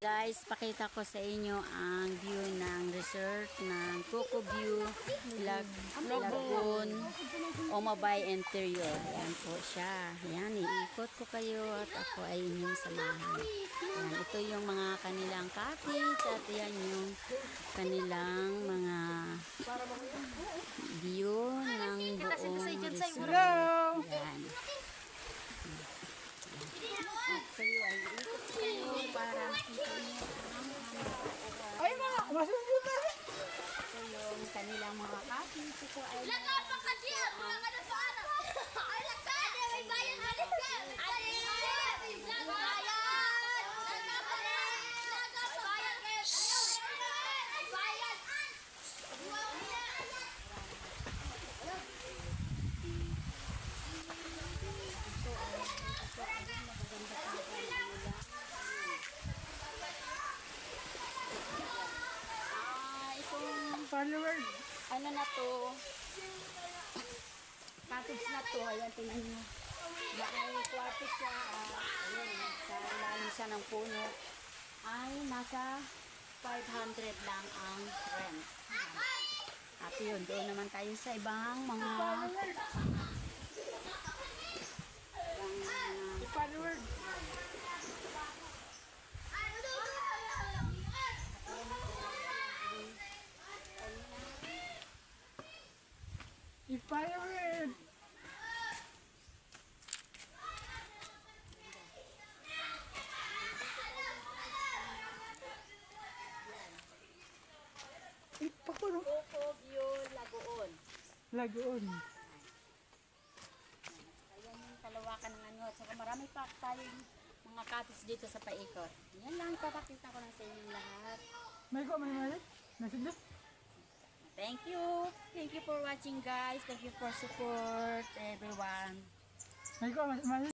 Guys, pakita ko sa inyo ang view ng resort ng Coco View Lagoon Omabay Interior. Yan po siya. Yan, iikot ko kayo at ako ay inyong samahan. Yan, ito yung mga kanilang cottage at yan yung kanilang mga view ng buong resort. Yan. At kayo ay iikot kayo para makita nyo Ay, mga masusunod na rin. ito yung kanilang mga cottage. Ito ay Follower. ano na to, cottage na to, ayan, tingnan nyo. May kwarto siya, ayun, sa ilalim siya ng puno, ay nasa 500 lang ang rent. At yun, doon naman tayo sa ibang mga Follower. Follower. Ipakuro. Coco View Lagoon. Lagoon. Ayan yung kalawakan ng ano. At saka marami pa tayong mga cottage dito sa paikot. Yan lang, papakita ko lang sa inyo lahat. May mali. Nasudot. Thank you. Thank you for watching, guys. Thank you for support, everyone. May mali.